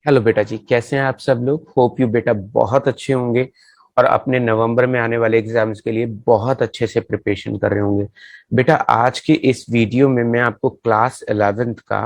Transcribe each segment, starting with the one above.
Hello बेटा जी, कैसे हैं आप सब लोग। होप यू बेटा बहुत अच्छे होंगे और अपने नवंबर में आने वाले एग्जाम्स के लिए बहुत अच्छे से प्रिपरेशन कर रहे होंगे। बेटा आज के इस वीडियो में मैं आपको क्लास 11th का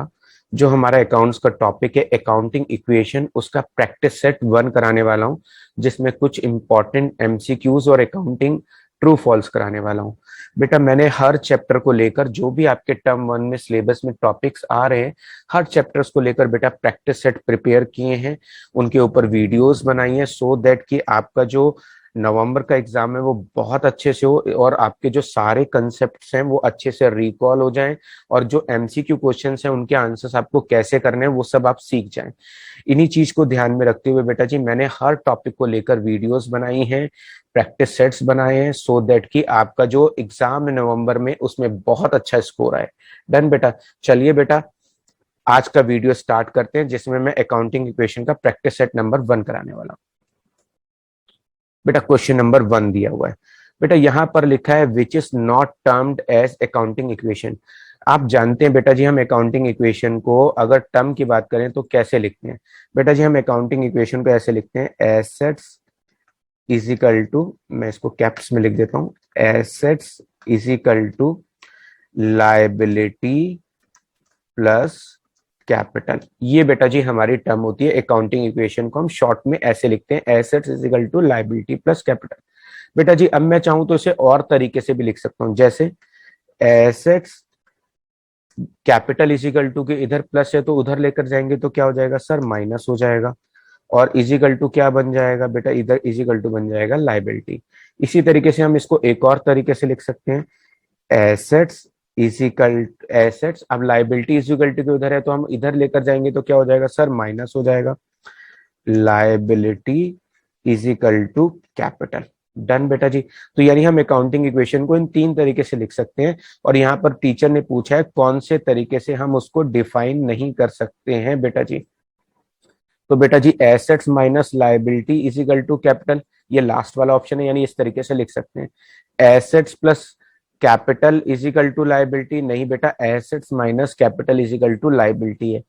जो हमारा अकाउंट्स का टॉपिक है अकाउंटिंग इक्वेशन उसका प्रैक्टिस सेट 1 कराने वाला हूँ, जिसमें कुछ इंपॉर्टेंट एमसीक्यूज और अकाउंटिंग ट्रू फॉल्स कराने वाला हूँ। बेटा मैंने हर चैप्टर को लेकर जो भी आपके टर्म 1 में सिलेबस में टॉपिक्स आ रहे हैं, हर चैप्टर्स को लेकर बेटा प्रैक्टिस सेट प्रिपेयर किए हैं, उनके ऊपर वीडियोस बनाई हैं सो दैट कि आपका जो नवंबर का एग्जाम है वो बहुत अच्छे से हो और आपके जो सारे कंसेप्ट्स हैं वो अच्छे से रिकॉल हो जाएं और जो एमसीक्यू क्वेश्चंस हैं उनके आंसर्स आपको कैसे करने हैं वो सब आप सीख जाएं। इन्हीं चीज को ध्यान में रखते हुए बेटा जी मैंने हर टॉपिक को लेकर वीडियोस बनाई हैं, प्रैक्टिस सेट्स बनाए हैं सो दैट कि आपका जो एग्जाम है नवंबर में उसमें बहुत अच्छा स्कोर आए। डन बेटा। चलिए बेटा आज का वीडियो स्टार्ट करते हैं जिसमें मैं अकाउंटिंग इक्वेशन का प्रैक्टिस सेट नंबर 1 कराने वाला हूं। बेटा क्वेश्चन नंबर 1 दिया हुआ है। बेटा यहां पर लिखा है which is not termed as accounting equation. आप जानते हैं बेटा जी हम अकाउंटिंग इक्वेशन को अगर टर्म की बात करें तो कैसे लिखते हैं। बेटा जी हम अकाउंटिंग इक्वेशन को ऐसे लिखते हैं एसेट्स इज इक्वल टू, मैं इसको कैप्स में लिख देता हूं, assets is equal to liability plus capital. ये बेटा जी हमारी टर्म होती है। अकाउंटिंग इक्वेशन को हम शॉर्ट में ऐसे लिखते हैं assets is equal to liability plus capital. बेटा जी अब मैं चाहूं तो इसे और तरीके से भी लिख सकता हूं, जैसे assets capital is equal to के इधर प्लस है तो उधर लेकर जाएंगे तो क्या हो जाएगा सर, माइनस हो जाएगा। और इजिकल टू क्या बन जाएगा बेटा, इधर इजिकल टू बन जाएगा लाइबिलिटी। इसी तरीके से हम इसको एक और तरीके से लिख सकते हैं एसेट्स इजिकल एसेट्स, अब लाइबिलिटी इजिकल टू के उधर है तो हम इधर लेकर जाएंगे तो क्या हो जाएगा सर, माइनस हो जाएगा। Liability is equal to capital. Done बेटा जी। तो यानी हम अकाउंटिंग इक्वेशन को इन 3 तरीके से लिख सकते हैं और यहाँ पर टीचर ने पूछा है कौन से तरीके से हम उसको डिफाइन नहीं कर सकते हैं बेटा जी। तो बेटा जी assets minus liability is equal to capital, ये लास्ट वाला ऑप्शन है, यानी इस तरीके से लिख सकते हैं। Assets plus capital is equal to liability, नहीं बेटा assets minus capital is equal to liability है।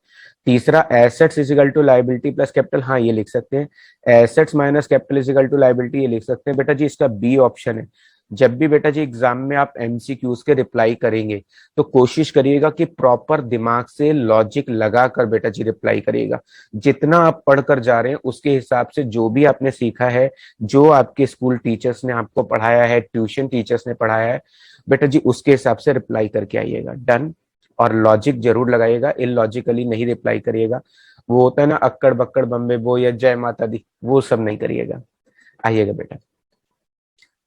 तीसरा assets is equal to liability plus capital, हाँ ये लिख सकते हैं। Assets minus capital is equal to liability, ये लिख सकते हैं। बेटा जी इसका बी ऑप्शन है। जब भी बेटा जी एग्जाम में आप एमसीक्यूज के रिप्लाई करेंगे तो कोशिश करिएगा कि प्रॉपर दिमाग से लॉजिक लगाकर बेटा जी रिप्लाई करिएगा। जितना आप पढ़कर जा रहे हैं उसके हिसाब से जो भी आपने सीखा है, जो आपके स्कूल टीचर्स ने आपको पढ़ाया है, ट्यूशन टीचर्स ने पढ़ाया है, बेटा जी उसके हिसाब से रिप्लाई करके आइएगा। डन। और लॉजिक जरूर लगाइएगा, इलॉजिकली नहीं रिप्लाई करिएगा। वो होता है ना अक्कड़ बक्कड़ बम्बे बो या जय माता दी, वो सब नहीं करिएगा। आइएगा बेटा।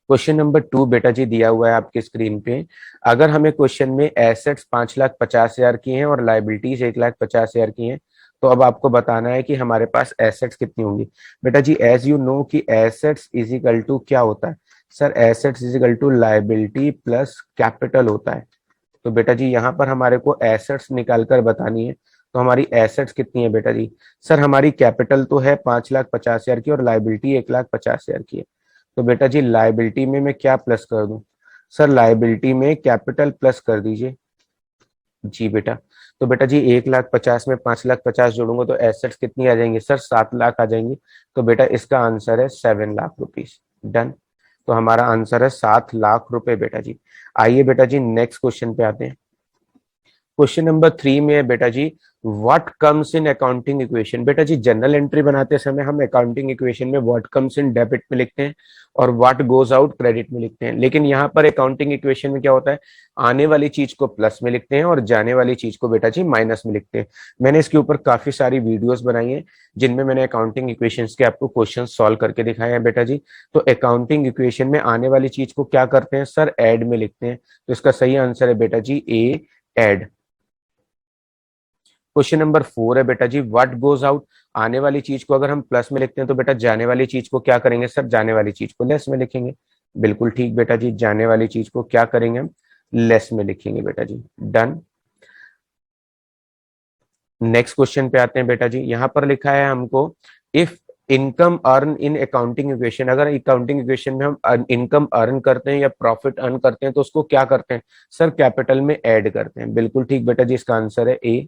क्वेश्चन नंबर 2 बेटा जी दिया हुआ है आपके स्क्रीन पे। अगर हमें क्वेश्चन में एसेट्स 5,50,000 की हैं और लाइबिलिटीज 1,50,000 की हैं, तो अब आपको बताना है कि हमारे पास एसेट्स कितनी होंगी। बेटा जी एज यू नो कि एसेट्स इज इक्वल टू क्या होता है sir, assets is equal to liability plus capital होता है। तो बेटा जी यहाँ पर हमारे को एसेट्स निकाल कर बतानी है। तो हमारी एसेट्स कितनी है बेटा जी, सर हमारी कैपिटल तो है 5,50,000 की और लाइबिलिटी 1,50,000 की है। तो बेटा जी लाइबिलिटी में मैं क्या प्लस कर दूं सर, लाइबिलिटी में कैपिटल प्लस कर दीजिए। जी बेटा। तो बेटा जी 1,50,000 में 5,50,000 जोड़ूंगा तो एसेट्स कितनी आ जाएंगी सर, 7 लाख आ जाएंगी। तो बेटा इसका आंसर है 7 लाख रुपीज। डन। तो हमारा आंसर है 7 लाख रुपए बेटा जी। आइए बेटा जी नेक्स्ट क्वेश्चन पे आते हैं। क्वेश्चन नंबर 3 में है बेटा जी what comes in accounting equation. बेटा जी जनरल एंट्री बनाते समय हम अकाउंटिंग इक्वेशन में व्हाट कम्स इन डेबिट में लिखते हैं और व्हाट गोज आउट क्रेडिट में लिखते हैं, लेकिन यहाँ पर अकाउंटिंग इक्वेशन में क्या होता है, आने वाली चीज को प्लस में लिखते हैं और जाने वाली चीज को बेटा जी माइनस में लिखते हैं। मैंने इसके ऊपर काफी सारी वीडियोस बनाई हैं जिनमें मैंने अकाउंटिंग इक्वेशंस के आपको क्वेश्चन सॉल्व करके दिखाए हैं बेटा जी। तो अकाउंटिंग इक्वेशन में आने वाली चीज को क्या करते हैं सर, ऐड में लिखते हैं। तो इसका सही आंसर है बेटा जी ए, ऐड। क्वेश्चन नंबर 4 है बेटा जी व्हाट गोज आउट। आने वाली चीज को अगर हम प्लस में लिखते हैं तो बेटा जाने वाली चीज को क्या करेंगे सर, जाने वाली चीज को लेस में लिखेंगे। बिल्कुल ठीक बेटा जी, जाने वाली चीज को क्या करेंगे हम, लेस में लिखेंगे बेटा जी। डन। नेक्स्ट क्वेश्चन पे आते हैं बेटा जी। यहां पर लिखा है हमको if income earn in accounting equation, अगर अकाउंटिंग इक्वेशन में हम इनकम अर्न करते हैं या प्रॉफिट अर्न करते हैं तो उसको क्या करते हैं सर, कैपिटल में ऐड करते हैं। बिल्कुल ठीक बेटा जी, इसका आंसर है ए।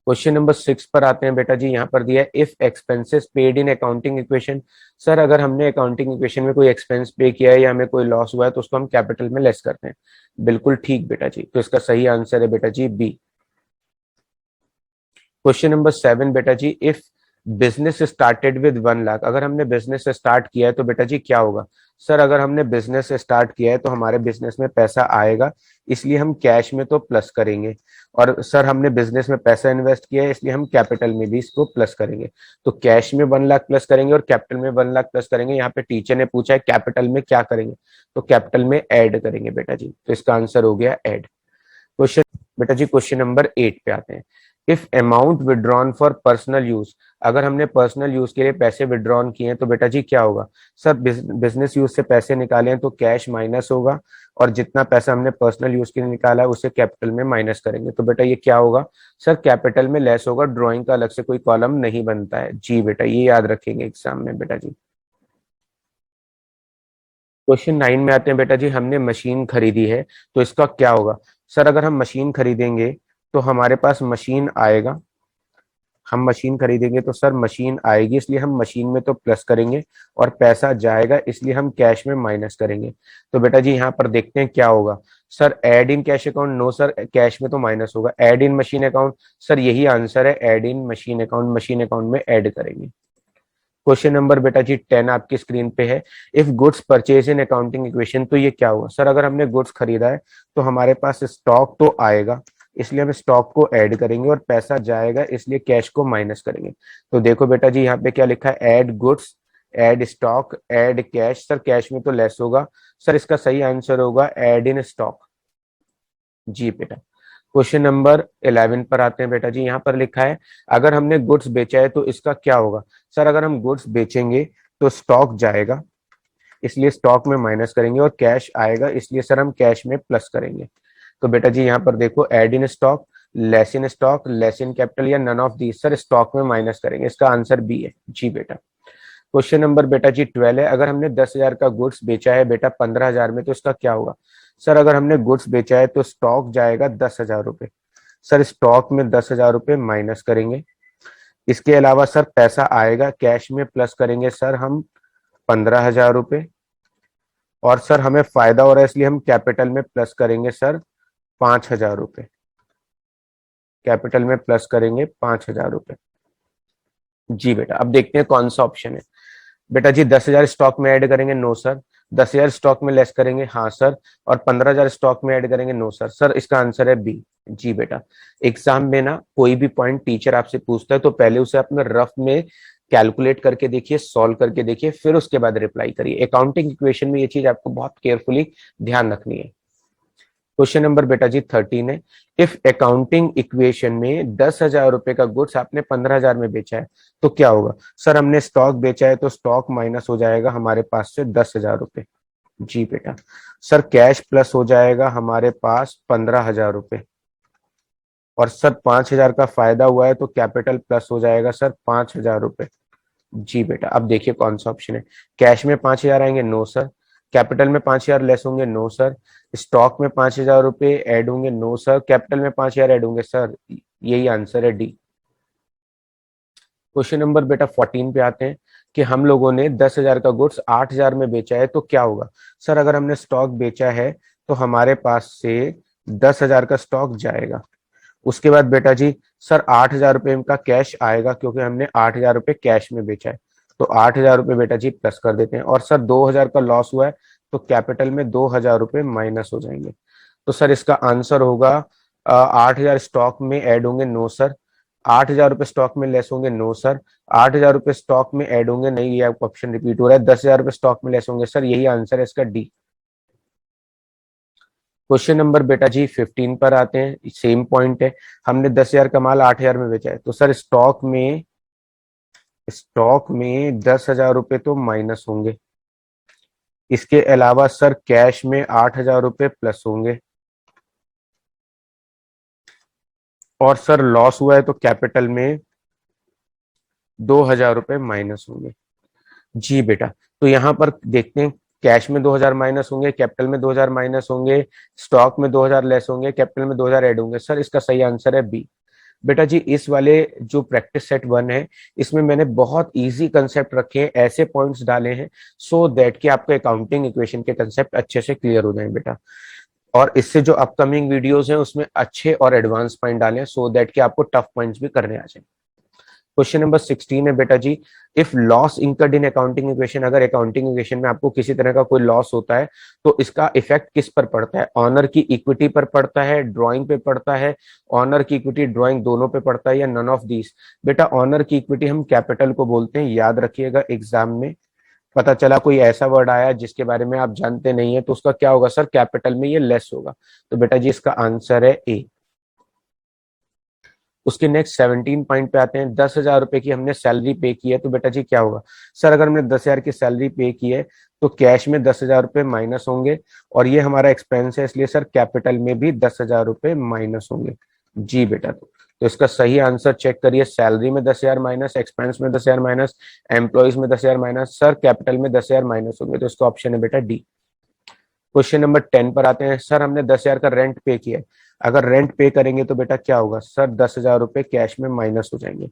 क्वेश्चन नंबर 6 पर आते हैं बेटा जी। यहाँ पर दिया है if expenses paid in accounting equation. Sir अगर हमने अकाउंटिंग इक्वेशन में कोई एक्सपेंस पे किया है या हमें कोई लॉस हुआ है तो उसको हम कैपिटल में लेस करते हैं। बिल्कुल ठीक बेटा जी, तो इसका सही आंसर है बेटा जी बी। क्वेश्चन नंबर 7 बेटा जी, if business started with 1 lakh. अगर हमने बिजनेस स्टार्ट किया है तो बेटा जी क्या होगा। सर अगर हमने बिजनेस स्टार्ट किया है तो हमारे बिजनेस में पैसा आएगा, इसलिए हम कैश में तो प्लस करेंगे। और सर हमने बिजनेस में पैसा इन्वेस्ट किया है, इसलिए हम कैपिटल में भी इसको प्लस करेंगे। तो कैश में 1 लाख प्लस करेंगे और कैपिटल में 1 लाख प्लस करेंगे। यहाँ पे टीचर ने पूछा है कैपिटल में क्या करेंगे, तो कैपिटल में ऐड करेंगे बेटा जी। तो इसका आंसर हो गया ऐड। क्वेश्चन बेटा जी, क्वेश्चन नंबर 8 पे आते हैं। If amount withdrawn for personal use. अगर हमने पर्सनल यूज के लिए पैसे विड्रॉन किए हैं तो बेटा जी क्या होगा। सर बिजनेस यूज से पैसे निकाले हैं तो कैश माइनस होगा, और जितना पैसा हमने पर्सनल यूज के लिए निकाला है उसे कैपिटल में माइनस करेंगे। तो बेटा ये क्या होगा। सर कैपिटल में लेस होगा, ड्रॉइंग का अलग से कोई कॉलम नहीं बनता है। जी बेटा, ये याद रखेंगे एग्जाम में बेटा जी। क्वेश्चन 9 में आते हैं बेटा जी। हमने मशीन खरीदी है तो इसका क्या होगा। सर अगर हम मशीन खरीदेंगे तो हमारे पास मशीन आएगा। हम मशीन खरीदेंगे तो सर मशीन आएगी, इसलिए हम मशीन में तो प्लस करेंगे, और पैसा जाएगा इसलिए हम कैश में माइनस करेंगे। तो बेटा जी यहाँ पर देखते हैं क्या होगा। Sir add in cash account, no sir cash में तो माइनस होगा। Add in machine account, sir यही आंसर है, add in machine account, machine account में ऐड करेंगे। क्वेश्चन नंबर बेटा जी 10 आपकी स्क्रीन पे है। If goods purchase in accounting equation, तो ये क्या हुआ। सर अगर हमने गुड्स खरीदा है तो हमारे पास स्टॉक तो आएगा, इसलिए हम स्टॉक को ऐड करेंगे, और पैसा जाएगा इसलिए कैश को माइनस करेंगे। तो देखो बेटा जी यहाँ पे क्या लिखा है, add goods, add stock, add cash. Sir cash में तो लेस होगा, सर इसका सही आंसर होगा ऐड इन स्टॉक। जी बेटा। क्वेश्चन नंबर 11 पर आते हैं बेटा जी। यहाँ पर लिखा है अगर हमने गुड्स बेचा है तो इसका क्या होगा। सर अगर हम गुड्स बेचेंगे तो स्टॉक जाएगा, इसलिए स्टॉक में माइनस करेंगे, और कैश आएगा इसलिए सर हम कैश में प्लस करेंगे। तो बेटा जी यहाँ पर देखो, add in stock, stock, less in capital, या none of these. Sir stock में माइनस करेंगे, इसका आंसर बी है। जी बेटा। क्वेश्चन नंबर बेटा जी 12 है। अगर हमने 10,000 का गुड्स बेचा है बेटा 15,000 में तो इसका क्या होगा। सर अगर हमने गुड्स बेचा है तो स्टॉक जाएगा 10,000 रुपए। सर स्टॉक में 10,000 रुपए माइनस करेंगे। इसके अलावा सर पैसा आएगा, कैश में प्लस करेंगे सर हम 15,000 रुपए। और सर हमें फायदा हो रहा है इसलिए हम कैपिटल में प्लस करेंगे सर 5,000 रुपए। कैपिटल में प्लस करेंगे 5,000 रुपए। जी बेटा, अब देखते हैं कौन सा ऑप्शन है। बेटा जी 10,000 स्टॉक में ऐड करेंगे, नो सर। 10,000 स्टॉक में लेस करेंगे, हाँ सर। और 15,000 स्टॉक में ऐड करेंगे, नो सर। सर इसका आंसर है बी। जी बेटा। एग्जाम में ना कोई भी पॉइंट टीचर आपसे पूछता है तो पहले उसे अपने रफ में कैलकुलेट करके देखिए, सॉल्व करके देखिए, फिर उसके बाद रिप्लाई करिए। अकाउंटिंग इक्वेशन में ये चीज आपको बहुत केयरफुली ध्यान रखनी है। क्वेश्चन नंबर बेटा जी 13 है। इफ अकाउंटिंग इक्वेशन में 10,000 रुपए का गुड्स आपने 15,000 में बेचा है तो क्या होगा। सर हमने स्टॉक बेचा है तो स्टॉक माइनस हो जाएगा हमारे पास से 10,000 रुपए। जी बेटा। सर कैश प्लस हो जाएगा हमारे पास 15,000 रुपए। और सर 5,000 का फायदा हुआ है तो कैपिटल प्लस हो जाएगा सर 5,000 रुपए। जी बेटा। अब देखिए कौन सा ऑप्शन है। कैश में 5,000 आएंगे, नो सर। कैपिटल में 5,000 लेस होंगे, नो सर। स्टॉक में 5,000 रुपए ऐड होंगे, नो सर। कैपिटल में 5,000 ऐड होंगे, सर यही आंसर है डी। क्वेश्चन नंबर बेटा 14 पे आते हैं कि हम लोगों ने 10,000 का गुड्स 8,000 में बेचा है तो क्या होगा। सर अगर हमने स्टॉक बेचा है तो हमारे पास से 10,000 का स्टॉक जाएगा। उसके बाद बेटा जी सर 8,000 रुपए का कैश आएगा, क्योंकि हमने 8,000 रुपए कैश में बेचा है। तो 8,000 रुपए बेटा जी प्लस कर देते हैं। और सर 2,000 का लॉस हुआ है तो कैपिटल में 2,000 रुपए माइनस हो जाएंगे। तो सर इसका आंसर होगा 8,000 स्टॉक में ऐड होंगे, नो सर। 8,000 रुपए स्टॉक में लेस होंगे, नो सर। 8,000 रुपए स्टॉक में ऐड होंगे, नहीं, ये ऑप्शन रिपीट हो रहा है। 10,000 रुपए स्टॉक में लेस होंगे, सर यही आंसर है इसका डी। क्वेश्चन नंबर बेटा जी 15 पर आते हैं। सेम पॉइंट है, हमने 10,000 का माल 8,000 में बेचा है तो सर स्टॉक में 10,000 रुपए तो माइनस होंगे। इसके अलावा सर कैश में 8,000 रुपए प्लस होंगे। और सर लॉस हुआ है तो कैपिटल में 2,000 रुपए माइनस होंगे। जी बेटा। तो यहाँ पर देखते हैं, कैश में 2,000 माइनस होंगे, कैपिटल में 2,000 माइनस होंगे, स्टॉक में 2,000 लेस होंगे, कैपिटल में 2,000 ऐड होंगे। सर इसका सही आंसर है बी। बेटा जी इस वाले जो प्रैक्टिस सेट 1 है, इसमें मैंने बहुत इजी कंसेप्ट रखे हैं, ऐसे पॉइंट्स डाले हैं सो दैट कि आपको अकाउंटिंग इक्वेशन के कंसेप्ट अच्छे से क्लियर हो जाए बेटा। और इससे जो अपकमिंग वीडियोस हैं उसमें अच्छे और एडवांस पॉइंट डाले हैं सो दैट कि आपको टफ पॉइंट्स भी करने आ जाए। क्वेश्चन नंबर 16 है बेटा जी, if loss incurred in accounting equation, अगर अकाउंटिंग इक्वेशन में आपको किसी तरह का कोई लॉस होता है तो इसका इफेक्ट किस पर पड़ता है? ऑनर की इक्विटी पर पड़ता है, ड्राइंग पे पड़ता है, ऑनर की इक्विटी ड्राइंग दोनों पे पड़ता है, या नन ऑफ दीज? बेटा ऑनर की इक्विटी हम कैपिटल को बोलते हैं, याद रखिएगा एग्जाम में पता चला कोई ऐसा वर्ड आया जिसके बारे में आप जानते नहीं है तो उसका क्या होगा सर? कैपिटल में ये लेस होगा। तो बेटा जी इसका आंसर है ए। उसके नेक्स्ट 17 पॉइंट पे आते हैं, 10,000 रुपए की हमने सैलरी पे की है तो बेटा जी क्या होगा सर? अगर हमने 10,000 की सैलरी पे की है तो कैश में 10,000 रुपए माइनस होंगे, और ये हमारा एक्सपेंस है इसलिए सर कैपिटल में भी 10,000 रुपए माइनस होंगे। जी बेटा, तो इसका सही आंसर चेक करिए, सैलरी में 10,000 माइनस, एक्सपेंस में 10,000 माइनस, एम्प्लॉइज में 10,000 माइनस, सर कैपिटल में 10,000 माइनस होंगे, तो इसका ऑप्शन है बेटा डी। क्वेश्चन नंबर 10 पर आते हैं, सर हमने 10,000 का रेंट पे किया है, अगर रेंट पे करेंगे तो बेटा क्या होगा सर? 10,000 रुपए कैश में माइनस हो जाएंगे।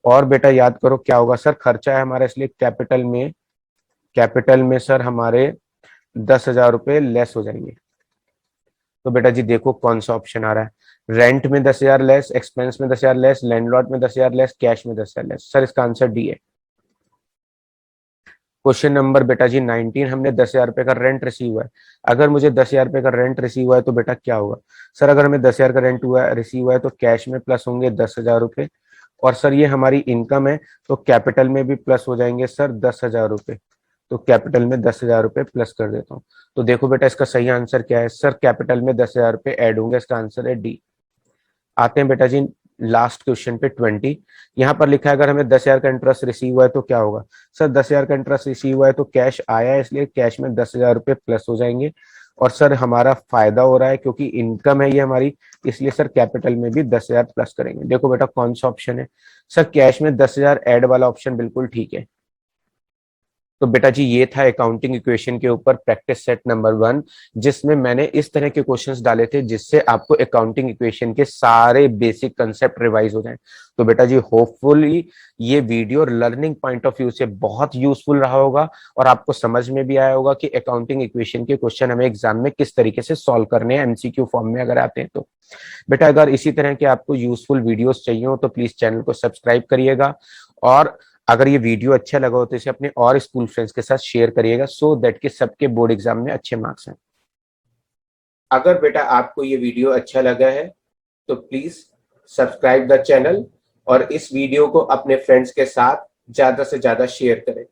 और बेटा याद करो क्या होगा सर? खर्चा है हमारा इसलिए कैपिटल में सर हमारे 10,000 रुपए लेस हो जाएंगे। तो बेटा जी देखो कौन सा ऑप्शन आ रहा है, रेंट में 10,000 लेस, एक्सपेंस में 10,000 लेस, लैंडलॉर्ड में 10,000 लेस, कैश में 10,000 लेस। सर इसका आंसर डी है। क्वेश्चन नंबर बेटा जी 19, हमने 10,000 रुपए का रेंट रिसीव हुआ है, अगर मुझे 10,000 रुपए का रेंट रिसीव हुआ है तो बेटा क्या होगा सर? अगर हमें 10,000 का रेंट हुआ रिसीव हुआ है तो कैश में प्लस होंगे 10,000 रुपए, और सर ये हमारी इनकम है तो कैपिटल में भी प्लस हो जाएंगे सर 10,000 रुपए। तो कैपिटल में 10,000 रुपए प्लस कर देता हूँ। तो देखो बेटा इसका सही आंसर क्या है सर? कैपिटल में 10,000 रुपए ऐड होंगे, इसका आंसर है डी। आते हैं बेटा जी लास्ट क्वेश्चन पे 20, यहाँ पर लिखा है अगर हमें 10,000 का इंटरेस्ट रिसीव हुआ है तो क्या होगा सर? 10,000 का इंटरेस्ट रिसीव हुआ है तो कैश आया है इसलिए कैश में 10,000 रुपए प्लस हो जाएंगे, और सर हमारा फायदा हो रहा है क्योंकि इनकम है ये हमारी, इसलिए सर कैपिटल में भी 10,000 प्लस करेंगे। देखो बेटा कौन सा ऑप्शन है सर? कैश में 10,000 ऐड वाला ऑप्शन बिल्कुल ठीक है। तो बेटा जी ये था अकाउंटिंग इक्वेशन के ऊपर प्रैक्टिस सेट नंबर 1, जिसमें मैंने इस तरह के क्वेश्चंस डाले थे जिससे आपको अकाउंटिंग इक्वेशन के सारे बेसिक कंसेप्ट रिवाइज हो जाएं। तो बेटा जी होपफुली ये video learning point of view से बहुत यूजफुल रहा होगा और आपको समझ में भी आया होगा कि अकाउंटिंग इक्वेशन के क्वेश्चन हमें एग्जाम में किस तरीके से सॉल्व करने हैं एमसीक्यू फॉर्म में अगर आते हैं तो। बेटा अगर इसी तरह के आपको यूजफुल वीडियोस चाहिए हो तो प्लीज चैनल को सब्सक्राइब करिएगा, और अगर ये वीडियो अच्छा लगा हो तो इसे अपने और स्कूल फ्रेंड्स के साथ शेयर करिएगा सो दैट कि सबके बोर्ड एग्जाम में अच्छे मार्क्स हैं। अगर बेटा आपको ये वीडियो अच्छा लगा है तो प्लीज सब्सक्राइब द चैनल और इस वीडियो को अपने फ्रेंड्स के साथ ज्यादा से ज्यादा शेयर करें।